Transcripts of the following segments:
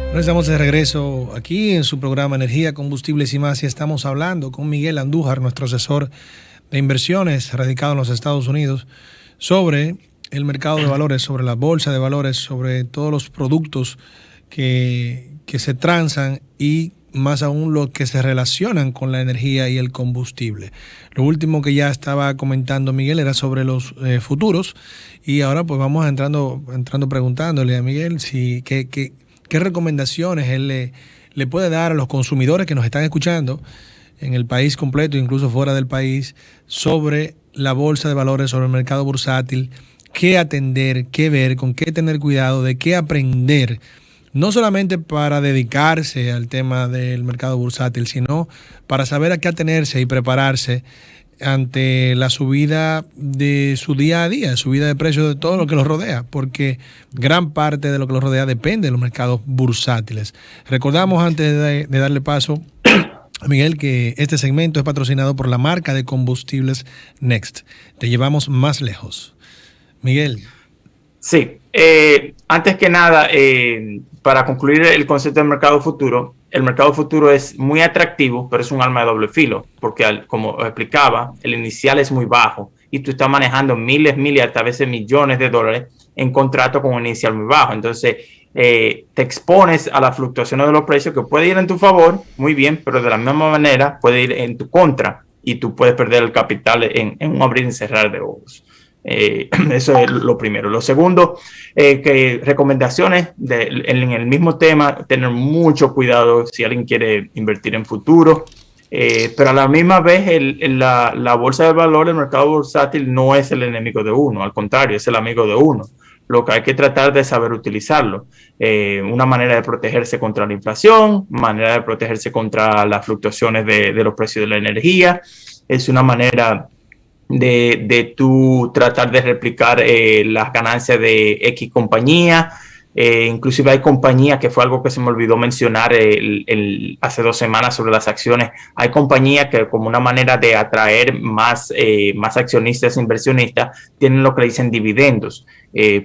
Bueno, estamos de regreso aquí en su programa Energía, Combustibles y Más y estamos hablando con Miguel Andújar, nuestro asesor de inversiones radicado en los Estados Unidos, sobre el mercado de valores, sobre la bolsa de valores, sobre todos los productos que se transan y más aún los que se relacionan con la energía y el combustible. Lo último que ya estaba comentando Miguel era sobre los futuros y ahora pues vamos entrando preguntándole a Miguel si qué recomendaciones él le puede dar a los consumidores que nos están escuchando en el país completo, incluso fuera del país, sobre la bolsa de valores, sobre el mercado bursátil, qué atender, qué ver, con qué tener cuidado, de qué aprender, no solamente para dedicarse al tema del mercado bursátil, sino para saber a qué atenerse y prepararse ante la subida de su día a día, subida de precios de todo lo que los rodea, porque gran parte de lo que los rodea depende de los mercados bursátiles. Recordamos antes de darle paso a Miguel que este segmento es patrocinado por la marca de combustibles Next. Te llevamos más lejos. Miguel. Sí, antes que nada, para concluir el concepto del mercado futuro, el mercado futuro es muy atractivo, pero es un arma de doble filo, porque como explicaba, el inicial es muy bajo y tú estás manejando miles, hasta veces millones de dólares en contrato con un inicial muy bajo. Entonces, te expones a las fluctuaciones de los precios que puede ir en tu favor, muy bien, pero de la misma manera puede ir en tu contra y tú puedes perder el capital en un abrir y cerrar de ojos. Eso es lo primero. Lo segundo, que recomendaciones en el mismo tema, tener mucho cuidado si alguien quiere invertir en futuro, pero a la misma vez la bolsa de valores, el mercado bursátil no es el enemigo de uno, al contrario, es el amigo de uno. Lo que hay que tratar de saber utilizarlo. Una manera de protegerse contra la inflación, manera de protegerse contra las fluctuaciones de los precios de la energía, es una manera de tú tratar de replicar las ganancias de X compañía. Inclusive hay compañías, que fue algo que se me olvidó mencionar hace 2 semanas sobre las acciones, hay compañías que como una manera de atraer más accionistas e inversionistas tienen lo que le dicen dividendos.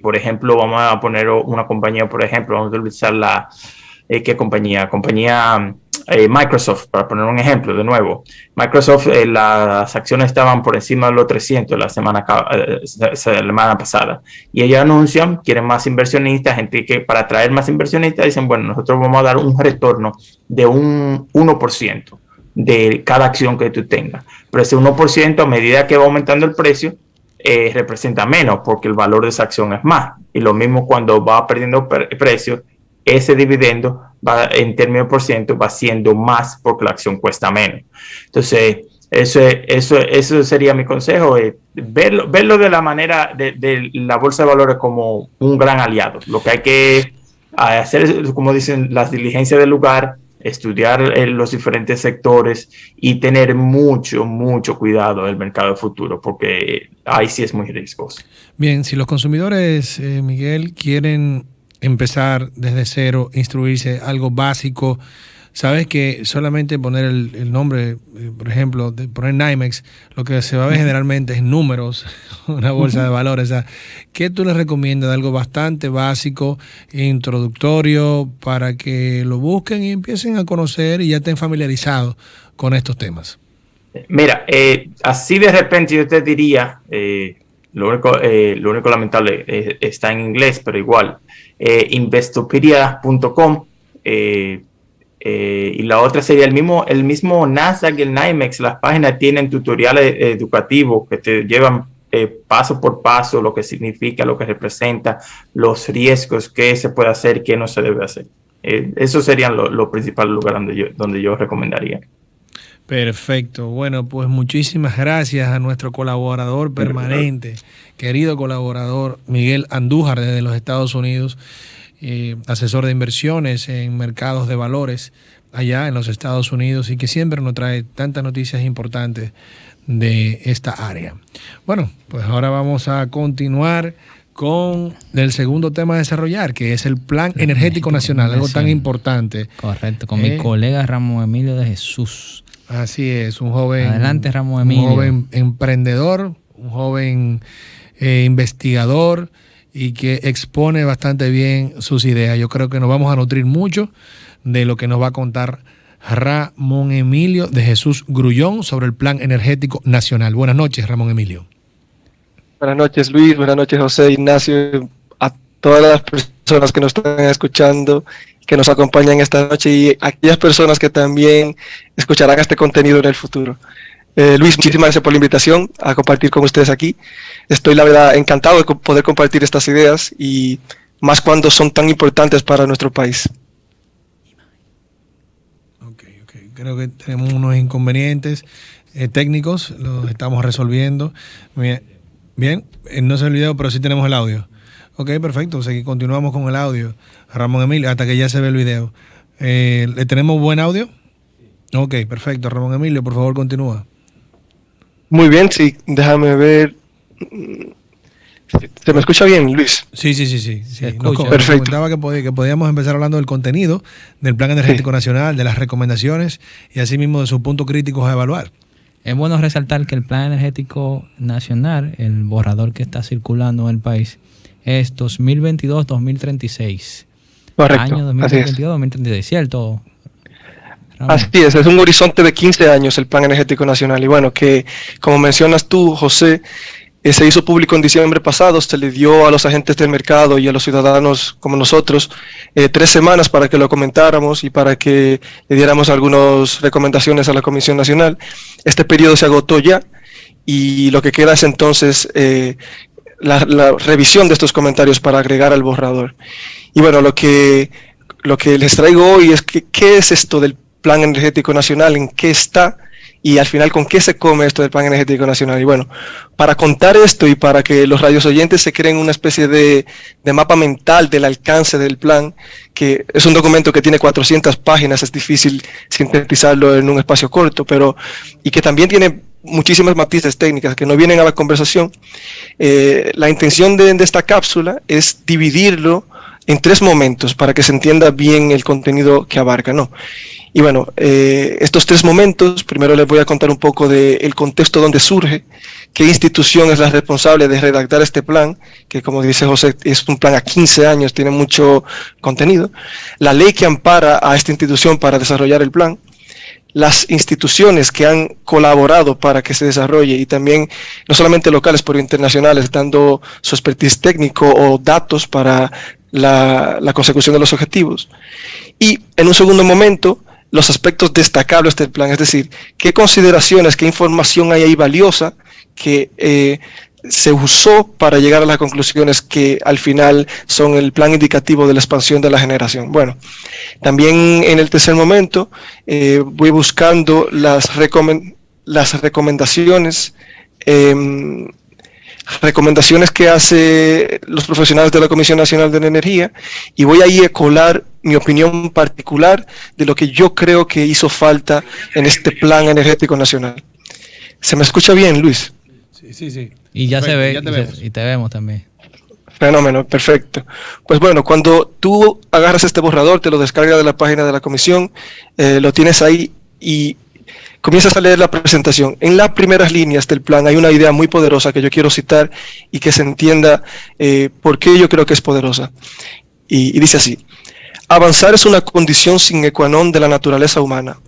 Por ejemplo, vamos a poner una compañía, por ejemplo, vamos a utilizar ¿qué compañía? Microsoft, para poner un ejemplo de nuevo. Microsoft, las acciones estaban por encima de los 300 la semana pasada y ellos anuncian, quieren más inversionistas, gente que para atraer más inversionistas dicen, bueno, nosotros vamos a dar un retorno de un 1% de cada acción que tú tengas, pero ese 1% a medida que va aumentando el precio representa menos porque el valor de esa acción es más, y lo mismo cuando va perdiendo precio, ese dividendo va, en términos de por ciento, va siendo más porque la acción cuesta menos. Entonces, eso sería mi consejo, verlo de la manera de la bolsa de valores como un gran aliado. Lo que hay que hacer, como dicen, las diligencias del lugar, estudiar los diferentes sectores y tener mucho cuidado del mercado futuro, porque ahí sí es muy riesgoso. Bien, si los consumidores, Miguel, quieren empezar desde cero, instruirse, algo básico. Sabes que solamente poner el nombre, por ejemplo, de poner NYMEX, lo que se va a ver generalmente es números, una bolsa de valores. O sea, ¿qué tú les recomiendas de algo bastante básico, introductorio, para que lo busquen y empiecen a conocer y ya estén familiarizados con estos temas? Mira, así de repente yo te diría, lo único lamentable está en inglés, pero igual, investopedia.com, y la otra sería el mismo Nasdaq y el NYMEX. Las páginas tienen tutoriales educativos que te llevan paso por paso lo que significa, lo que representa, los riesgos, qué se puede hacer, qué no se debe hacer. Esos serían los principales lugares donde yo recomendaría. Perfecto. Bueno, pues muchísimas gracias a nuestro colaborador permanente, querido colaborador Miguel Andújar desde los Estados Unidos, asesor de inversiones en mercados de valores allá en los Estados Unidos y que siempre nos trae tantas noticias importantes de esta área. Bueno, pues ahora vamos a continuar con el segundo tema a desarrollar, que es el Plan Energético Nacional, algo tan importante. Correcto, con mi colega Ramos Emilio de Jesús. Así es, un joven. Adelante, Ramos Emilio. Un joven emprendedor, un joven investigador y que expone bastante bien sus ideas. Yo creo que nos vamos a nutrir mucho de lo que nos va a contar Ramón Emilio de Jesús Grullón sobre el Plan Energético Nacional. Buenas noches, Ramón Emilio. Buenas noches, Luis. Buenas noches, José Ignacio. A todas las personas que nos están escuchando, que nos acompañan esta noche, y a aquellas personas que también escucharán este contenido en el futuro. Luis, muchísimas gracias por la invitación a compartir con ustedes aquí. Estoy, la verdad, encantado de poder compartir estas ideas, y más cuando son tan importantes para nuestro país. Ok. Creo que tenemos unos inconvenientes técnicos, los estamos resolviendo. Bien, no se ha olvidado, pero sí tenemos el audio. Ok, perfecto, continuamos con el audio. Ramón Emilio, hasta que ya se ve el video. ¿Le tenemos buen audio? Ok, perfecto. Ramón Emilio, por favor, continúa. Muy bien, sí, déjame ver. ¿Se me escucha bien, Luis? Sí. Perfecto. Nos comentaba que podíamos empezar hablando del contenido del Plan Energético Nacional, de las recomendaciones y asimismo de sus puntos críticos a evaluar. Es bueno resaltar que el Plan Energético Nacional, el borrador que está circulando en el país, es 2022-2036. Correcto. Año 2022-2036, ¿cierto? Así es un horizonte de 15 años el Plan Energético Nacional. Y bueno, que como mencionas tú, José, se hizo público en diciembre pasado, se le dio a los agentes del mercado y a los ciudadanos como nosotros 3 semanas para que lo comentáramos y para que le diéramos algunas recomendaciones a la Comisión Nacional. Este periodo se agotó ya, y lo que queda es entonces la revisión de estos comentarios para agregar al borrador. Y bueno, lo que les traigo hoy es qué es esto del Plan Energético Nacional, en qué está, y al final con qué se come esto del Plan Energético Nacional. Y bueno, para contar esto y para que los radioyentes se creen una especie de mapa mental del alcance del plan, que es un documento que tiene 400 páginas, es difícil sintetizarlo en un espacio corto, y que también tiene muchísimas matices técnicas que no vienen a la conversación. La intención de esta cápsula es dividirlo en 3 momentos para que se entienda bien el contenido que abarca, ¿no? Y bueno, estos 3 momentos, primero les voy a contar un poco del contexto donde surge, qué institución es la responsable de redactar este plan, que como dice José, es un plan a 15 años, tiene mucho contenido, la ley que ampara a esta institución para desarrollar el plan, las instituciones que han colaborado para que se desarrolle, y también no solamente locales, pero internacionales, dando su expertise técnico o datos para la consecución de los objetivos. Y en un segundo momento, los aspectos destacables del plan, es decir, qué consideraciones, qué información hay ahí valiosa que se usó para llegar a las conclusiones que al final son el plan indicativo de la expansión de la generación. Bueno, también en el tercer momento voy buscando las recomendaciones que hace los profesionales de la Comisión Nacional de la Energía, y voy ahí a colar mi opinión particular de lo que yo creo que hizo falta en este Plan Energético Nacional. ¿Se me escucha bien, Luis? Sí. Y ya se ve, ya te vemos. y te vemos también. Fenómeno, perfecto. Pues bueno, cuando tú agarras este borrador, te lo descargas de la página de la comisión, lo tienes ahí y comienzas a leer la presentación. En las primeras líneas del plan hay una idea muy poderosa que yo quiero citar y que se entienda por qué yo creo que es poderosa. Y dice así: avanzar es una condición sine qua non de la naturaleza humana,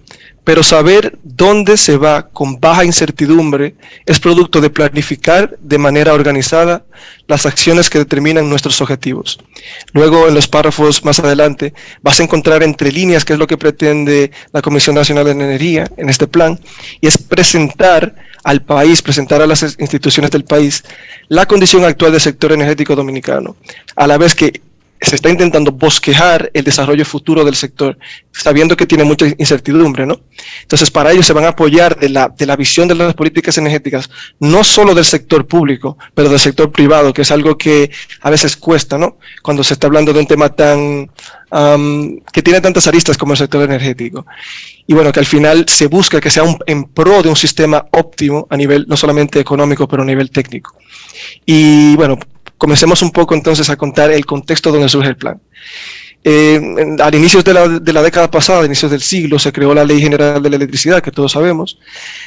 pero saber dónde se va con baja incertidumbre es producto de planificar de manera organizada las acciones que determinan nuestros objetivos. Luego, en los párrafos más adelante, vas a encontrar entre líneas qué es lo que pretende la Comisión Nacional de Energía en este plan, y es presentar al país, presentar a las instituciones del país la condición actual del sector energético dominicano, a la vez que se está intentando bosquejar el desarrollo futuro del sector, sabiendo que tiene mucha incertidumbre, ¿no? Entonces, para ello se van a apoyar de la visión de las políticas energéticas, no solo del sector público, pero del sector privado, que es algo que a veces cuesta, ¿no? Cuando se está hablando de un tema tan que tiene tantas aristas como el sector energético. Y bueno, que al final se busca que sea en pro de un sistema óptimo a nivel no solamente económico, pero a nivel técnico. Y bueno, comencemos un poco entonces a contar el contexto donde surge el plan. Al inicio de la década pasada, a inicios del siglo, se creó la Ley General de la Electricidad, que todos sabemos.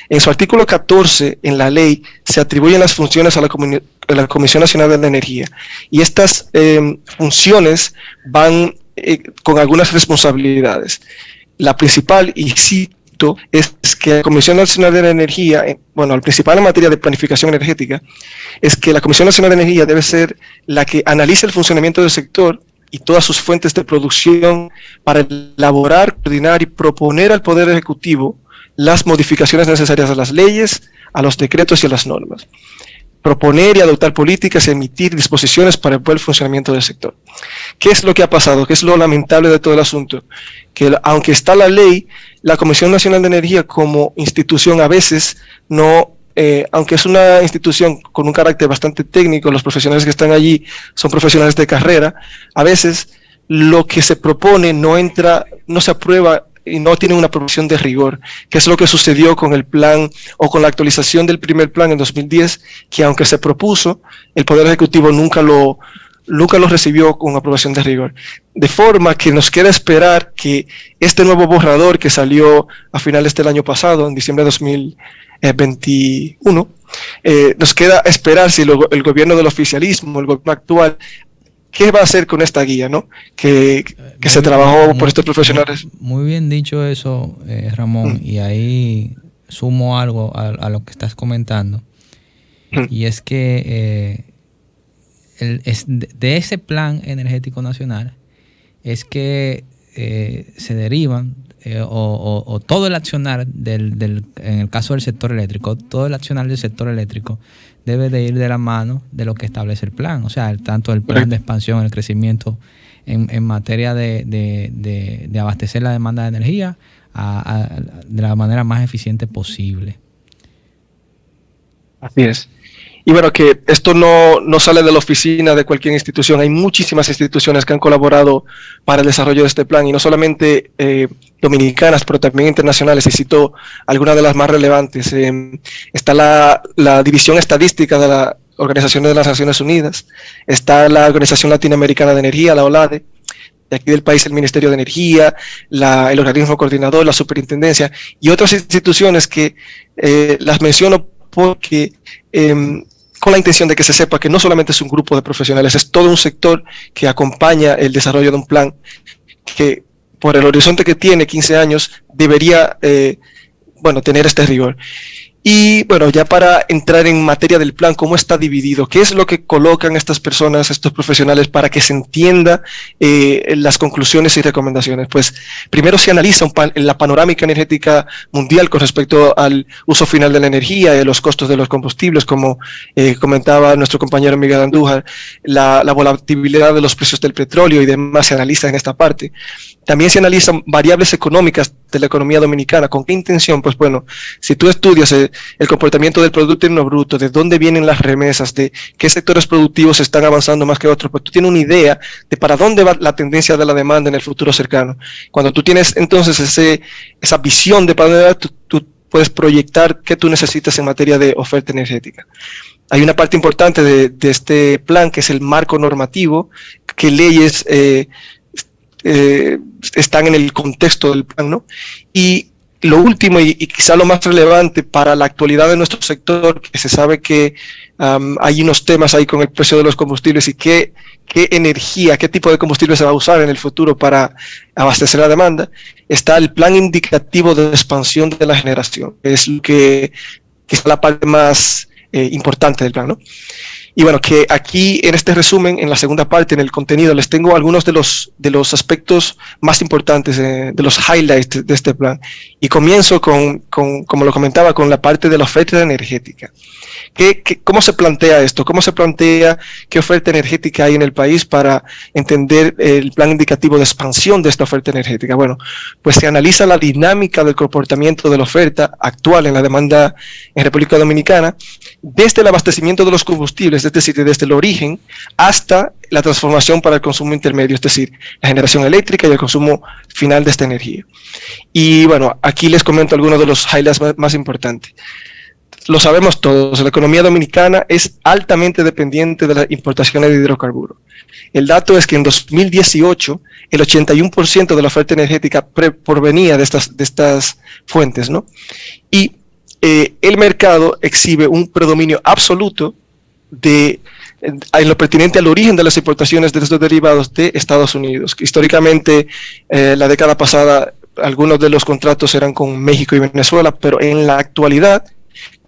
En su artículo 14, en la ley, se atribuyen las funciones a la Comisión Nacional de la Energía. Y estas funciones van con algunas responsabilidades. La principal, y cito, es que la Comisión Nacional de la Energía, bueno, el principal en materia de planificación energética, es que la Comisión Nacional de Energía debe ser la que analice el funcionamiento del sector y todas sus fuentes de producción para elaborar, coordinar y proponer al Poder Ejecutivo las modificaciones necesarias a las leyes, a los decretos y a las normas. Proponer y adoptar políticas y emitir disposiciones para el buen funcionamiento del sector. ¿Qué es lo que ha pasado? ¿Qué es lo lamentable de todo el asunto? Que aunque está la ley, la Comisión Nacional de Energía como institución a veces no, aunque es una institución con un carácter bastante técnico, los profesionales que están allí son profesionales de carrera, a veces lo que se propone no entra, no se aprueba y no tiene una aprobación de rigor, que es lo que sucedió con el plan o con la actualización del primer plan en 2010, que aunque se propuso, el Poder Ejecutivo nunca lo recibió con aprobación de rigor. De forma que nos queda esperar que este nuevo borrador que salió a finales del año pasado, en diciembre de 2021, nos queda esperar si el gobierno del oficialismo, el gobierno actual, ¿qué va a hacer con esta guía, ¿no? Que se trabajó por estos profesionales. Muy bien dicho eso, Ramón, y ahí sumo algo a lo que estás comentando, y es que de ese plan energético nacional es que se derivan o todo el accionar en el caso del sector eléctrico, todo el accionar del sector eléctrico debe de ir de la mano de lo que establece el plan, o sea, tanto el plan de expansión, el crecimiento en materia de abastecer la demanda de energía de la manera más eficiente posible. Así es. Y bueno, que esto no sale de la oficina de cualquier institución. Hay muchísimas instituciones que han colaborado para el desarrollo de este plan, y no solamente dominicanas, pero también internacionales. Y cito algunas de las más relevantes. Está la División Estadística de la Organización de las Naciones Unidas, está la Organización Latinoamericana de Energía, la OLADE, de aquí del país el Ministerio de Energía, el organismo coordinador, la Superintendencia y otras instituciones que las menciono porque con la intención de que se sepa que no solamente es un grupo de profesionales, es todo un sector que acompaña el desarrollo de un plan que por el horizonte que tiene, 15 años, debería tener este rigor. Y bueno, ya para entrar en materia del plan, ¿cómo está dividido? ¿Qué es lo que colocan estas personas, estos profesionales, para que se entienda las conclusiones y recomendaciones? Pues primero se analiza la panorámica energética mundial con respecto al uso final de la energía y los costos de los combustibles, como comentaba nuestro compañero Miguel Andújar, la volatilidad de los precios del petróleo y demás se analiza en esta parte. También se analizan variables económicas de la economía dominicana. ¿Con qué intención? Pues bueno, si tú estudias el comportamiento del Producto Interno Bruto, de dónde vienen las remesas, de qué sectores productivos están avanzando más que otros, pues tú tienes una idea de para dónde va la tendencia de la demanda en el futuro cercano. Cuando tú tienes entonces esa visión de para dónde va, tú puedes proyectar qué tú necesitas en materia de oferta energética. Hay una parte importante de este plan que es el marco normativo, que leyes están en el contexto del plan, ¿no? Y lo último y quizá lo más relevante para la actualidad de nuestro sector, que se sabe que hay unos temas ahí con el precio de los combustibles y qué energía, qué tipo de combustible se va a usar en el futuro para abastecer la demanda, está el plan indicativo de expansión de la generación, es lo que es la parte más importante del plan, ¿no? Y bueno, que aquí en este resumen, en la segunda parte, en el contenido, les tengo algunos de los aspectos más importantes, de los highlights de este plan. Y comienzo como lo comentaba, con la parte de la oferta energética. ¿Cómo se plantea esto? ¿Cómo se plantea qué oferta energética hay en el país para entender el plan indicativo de expansión de esta oferta energética? Bueno, pues se analiza la dinámica del comportamiento de la oferta actual en la demanda en República Dominicana, desde el abastecimiento de los combustibles, es decir, desde el origen hasta la transformación para el consumo intermedio, es decir, la generación eléctrica y el consumo final de esta energía. Y bueno, aquí les comento algunos de los highlights más importantes. Lo sabemos todos, la economía dominicana es altamente dependiente de las importaciones de hidrocarburos. El dato es que en 2018 el 81% de la oferta energética provenía de estas fuentes, ¿no? Y el mercado exhibe un predominio absoluto en lo pertinente al origen de las importaciones de estos derivados de Estados Unidos. Históricamente, la década pasada, algunos de los contratos eran con México y Venezuela, pero en la actualidad,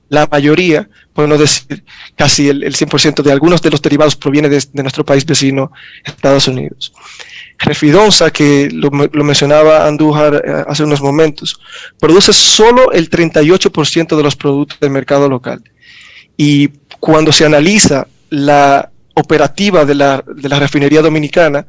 la mayoría, por no decir casi el 100% de algunos de los derivados proviene de nuestro país vecino, Estados Unidos. Refidonza, que lo mencionaba Andújar hace unos momentos, produce solo el 38% de los productos del mercado local. Y cuando se analiza la operativa de la refinería dominicana,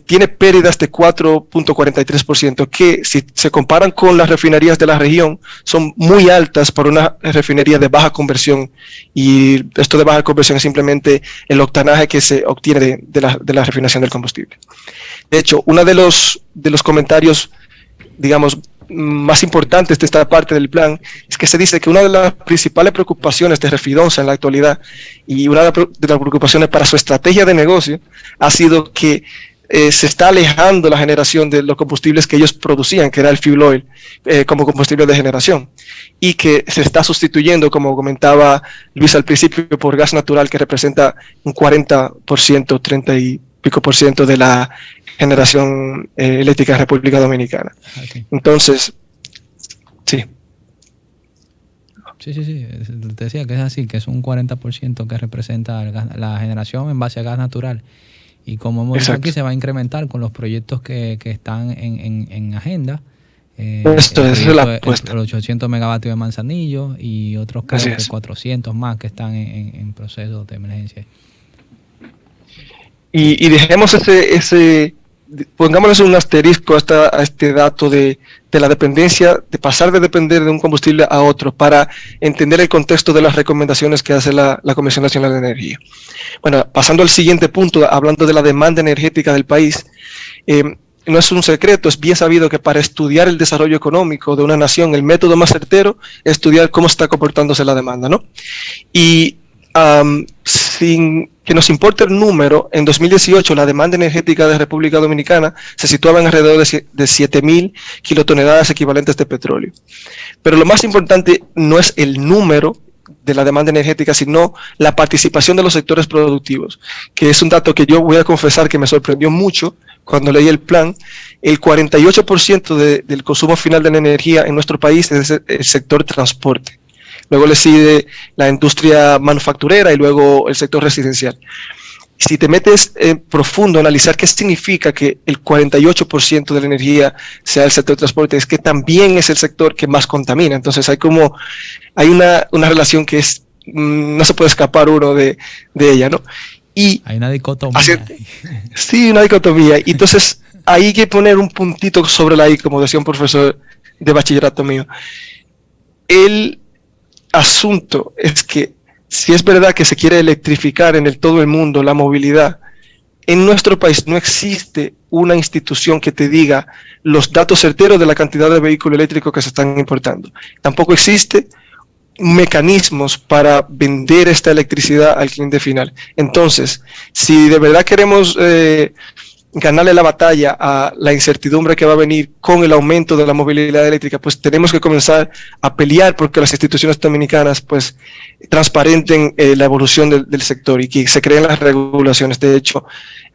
tiene pérdidas de 4.43%, que si se comparan con las refinerías de la región, son muy altas para una refinería de baja conversión. Y esto de baja conversión es simplemente el octanaje que se obtiene de la refinación del combustible. De hecho, uno de los comentarios, digamos, más importantes de esta parte del plan es que se dice que una de las principales preocupaciones de Refidonza en la actualidad y una de las preocupaciones para su estrategia de negocio ha sido que se está alejando la generación de los combustibles que ellos producían, que era el fuel oil, como combustible de generación, y que se está sustituyendo, como comentaba Luis al principio, por gas natural, que representa un 40%, 30 y pico por ciento de la generación eléctrica de República Dominicana. Okay. Entonces, sí. Sí. Te decía que es así, que es un 40% que representa la generación en base a gas natural. Y como hemos dicho aquí, se va a incrementar con los proyectos que están en agenda. Esto es la apuesta. Los 800 megavatios de Manzanillo y otros creo que 400 más que están en proceso de emergencia. Y dejemos pongámosle un asterisco a este dato de la dependencia, de pasar de depender de un combustible a otro, para entender el contexto de las recomendaciones que hace la Comisión Nacional de Energía. Bueno, pasando al siguiente punto, hablando de la demanda energética del país, no es un secreto, es bien sabido que para estudiar el desarrollo económico de una nación, el método más certero es estudiar cómo está comportándose la demanda, ¿no? Y sin que nos importe el número, en 2018 la demanda energética de República Dominicana se situaba en alrededor de 7.000 kilotoneladas equivalentes de petróleo. Pero lo más importante no es el número de la demanda energética, sino la participación de los sectores productivos, que es un dato que yo voy a confesar que me sorprendió mucho cuando leí el plan. El 48% del consumo final de la energía en nuestro país es el sector transporte. Luego le sigue la industria manufacturera y luego el sector residencial. Si te metes profundo a analizar qué significa que el 48% de la energía sea el sector de transporte, es que también es el sector que más contamina. Entonces hay una relación que no se puede escapar uno de ella, ¿no? Y hay una dicotomía. Sí, una dicotomía. Y entonces hay que poner un puntito sobre la I, como decía un profesor de bachillerato mío. El asunto es que si es verdad que se quiere electrificar en todo el mundo la movilidad, en nuestro país no existe una institución que te diga los datos certeros de la cantidad de vehículos eléctricos que se están importando. Tampoco existe mecanismos para vender esta electricidad al cliente final. Entonces, si de verdad queremos ganarle la batalla a la incertidumbre que va a venir con el aumento de la movilidad eléctrica, pues tenemos que comenzar a pelear porque las instituciones dominicanas pues transparenten la evolución del sector y que se creen las regulaciones. De hecho,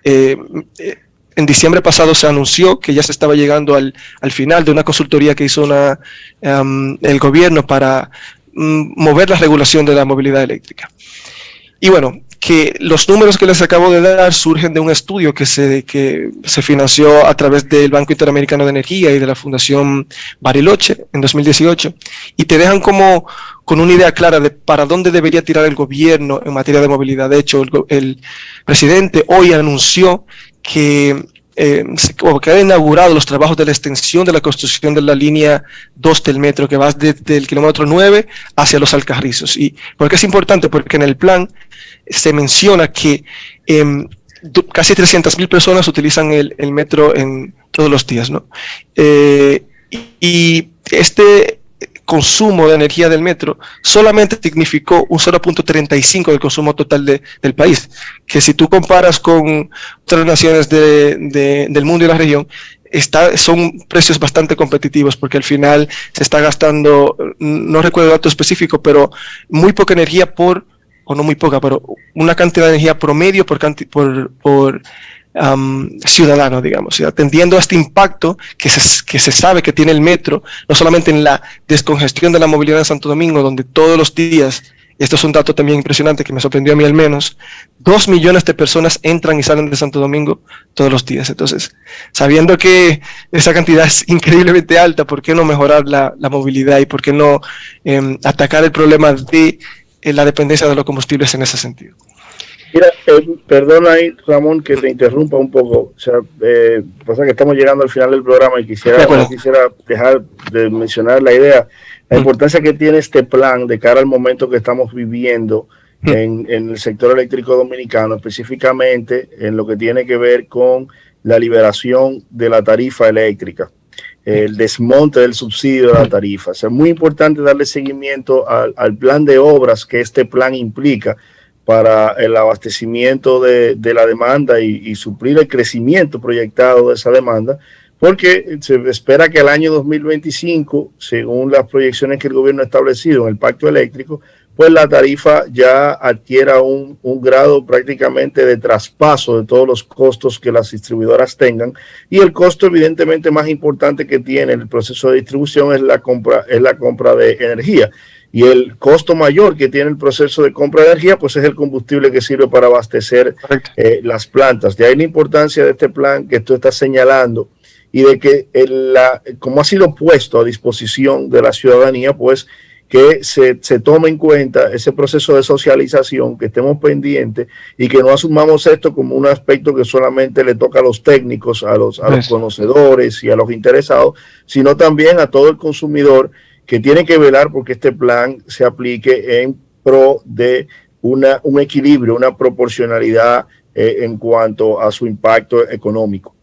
en diciembre pasado se anunció que ya se estaba llegando al final de una consultoría que hizo el gobierno para mover la regulación de la movilidad eléctrica. Y bueno, que los números que les acabo de dar surgen de un estudio que se financió a través del Banco Interamericano de Energía y de la Fundación Bariloche en 2018, y te dejan como con una idea clara de para dónde debería tirar el gobierno en materia de movilidad. De hecho, el presidente hoy anunció que ha inaugurado los trabajos de la extensión de la construcción de la línea 2 del metro, que va desde el kilómetro 9 hacia Los Alcarrizos. ¿Y por qué es importante? Porque en el plan se menciona que casi 300.000 personas utilizan el metro en todos los días, ¿no? Y este consumo de energía del metro solamente significó un 0.35 del consumo total del país, que si tú comparas con otras naciones del mundo y la región, son precios bastante competitivos, porque al final se está gastando, no recuerdo el dato específico, pero muy poca energía por o no muy poca, pero una cantidad de energía promedio por ciudadano, digamos, y atendiendo a este impacto que se sabe que tiene el metro, no solamente en la descongestión de la movilidad en Santo Domingo, donde todos los días, esto es un dato también impresionante que me sorprendió a mí al menos, 2 millones de personas entran y salen de Santo Domingo todos los días. Entonces, sabiendo que esa cantidad es increíblemente alta, ¿por qué no mejorar la movilidad y por qué no atacar el problema de la dependencia de los combustibles en ese sentido? Mira, perdona ahí, Ramón, que te interrumpa un poco. O sea, pasa que estamos llegando al final del programa y quisiera dejar de mencionar la idea, la importancia que tiene este plan de cara al momento que estamos viviendo en el sector eléctrico dominicano, específicamente en lo que tiene que ver con la liberación de la tarifa eléctrica, el desmonte del subsidio de la tarifa. O sea, es muy importante darle seguimiento al plan de obras que este plan implica para el abastecimiento de la demanda y suplir el crecimiento proyectado de esa demanda, porque se espera que el año 2025, según las proyecciones que el gobierno ha establecido en el pacto eléctrico, pues la tarifa ya adquiera un grado prácticamente de traspaso de todos los costos que las distribuidoras tengan, y el costo evidentemente más importante que tiene el proceso de distribución es la compra de energía. Y el costo mayor que tiene el proceso de compra de energía, pues es el combustible que sirve para abastecer las plantas. De ahí la importancia de este plan que tú estás señalando y de que como ha sido puesto a disposición de la ciudadanía, pues que se tome en cuenta ese proceso de socialización, que estemos pendientes y que no asumamos esto como un aspecto que solamente le toca a los técnicos, a los conocedores y a los interesados, sino también a todo el consumidor, que tiene que velar porque este plan se aplique en pro de un equilibrio, una proporcionalidad en cuanto a su impacto económico.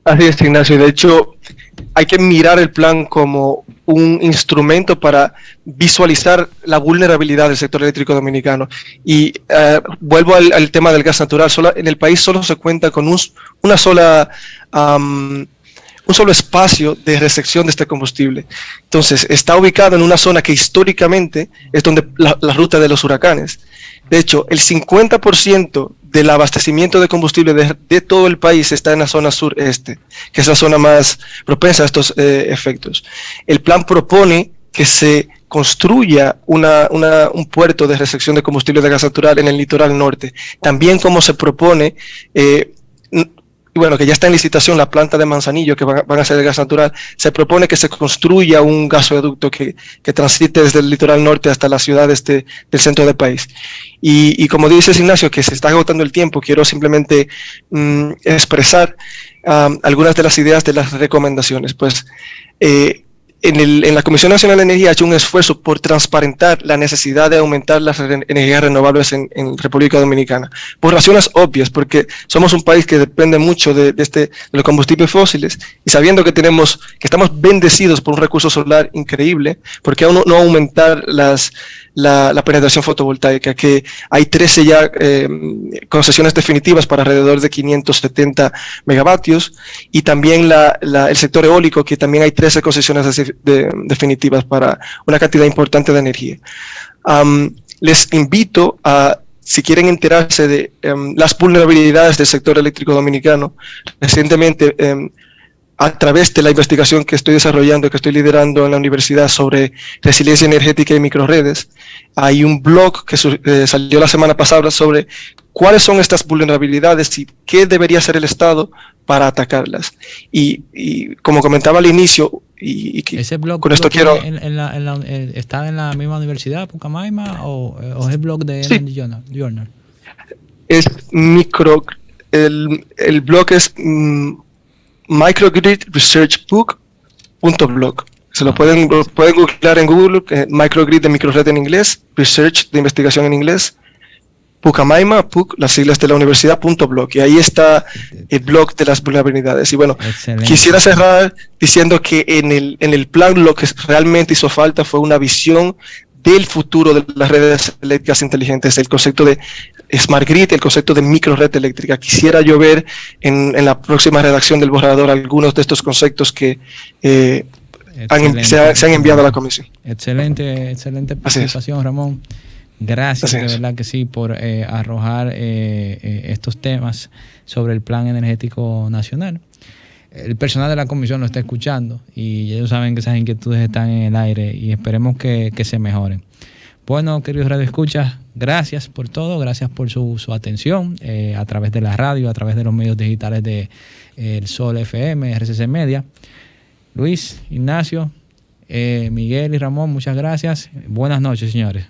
Así es, Ignacio. De hecho, hay que mirar el plan como un instrumento para visualizar la vulnerabilidad del sector eléctrico dominicano. Y vuelvo al tema del gas natural. En el país solo se cuenta con un solo espacio de recepción de este combustible. Entonces, está ubicado en una zona que históricamente es donde la ruta de los huracanes. De hecho, el 50% del abastecimiento de combustible de todo el país está en la zona sureste, que es la zona más propensa a estos efectos. El plan propone que se construya un puerto de recepción de combustible de gas natural en el litoral norte. También como se propone, bueno, que ya está en licitación la planta de Manzanillo, que van a hacer el gas natural, se propone que se construya un gasoducto que transite desde el litoral norte hasta las ciudades del centro del país. Y como dices, Ignacio, que se está agotando el tiempo, quiero simplemente expresar algunas de las ideas de las recomendaciones. Pues en la Comisión Nacional de Energía ha hecho un esfuerzo por transparentar la necesidad de aumentar las energías renovables en República Dominicana, por razones obvias, porque somos un país que depende mucho de los combustibles fósiles, y sabiendo que estamos bendecidos por un recurso solar increíble, ¿por qué no aumentar la penetración fotovoltaica? Que hay 13 ya concesiones definitivas para alrededor de 570 megavatios, y también el sector eólico, que también hay 13 concesiones definitivas para una cantidad importante de energía. Les invito a, si quieren enterarse de las vulnerabilidades del sector eléctrico dominicano, recientemente a través de la investigación que estoy desarrollando, que estoy liderando en la universidad sobre resiliencia energética y microredes, hay un blog que salió la semana pasada sobre cuáles son estas vulnerabilidades y qué debería hacer el Estado para atacarlas. Y como comentaba al inicio, ¿ese blog con esto quiero... está en la misma universidad, Pucamaima, o es el blog de sí. Journal? Es el blog es microgridresearchbook.blog. Se lo pueden googlear en Google, microgrid de microred en inglés, research de investigación en inglés, Pucamaima, las siglas de la universidad, .blog, y ahí está el blog de las vulnerabilidades. Y bueno, excelente. Quisiera cerrar diciendo que en el plan lo que realmente hizo falta fue una visión del futuro de las redes eléctricas inteligentes, el concepto de Smart Grid, el concepto de microred eléctrica. Quisiera yo ver en la próxima redacción del borrador algunos de estos conceptos que se han enviado a la comisión. Excelente participación, Ramón. Gracias, de verdad que sí, por arrojar estos temas sobre el Plan Energético Nacional. El personal de la comisión lo está escuchando y ellos saben que esas inquietudes están en el aire y esperemos que se mejoren. Bueno, queridos radioescuchas, gracias por todo, gracias por su atención a través de la radio, a través de los medios digitales de El Sol FM, RCC Media. Luis, Ignacio, Miguel y Ramón, muchas gracias. Buenas noches, señores.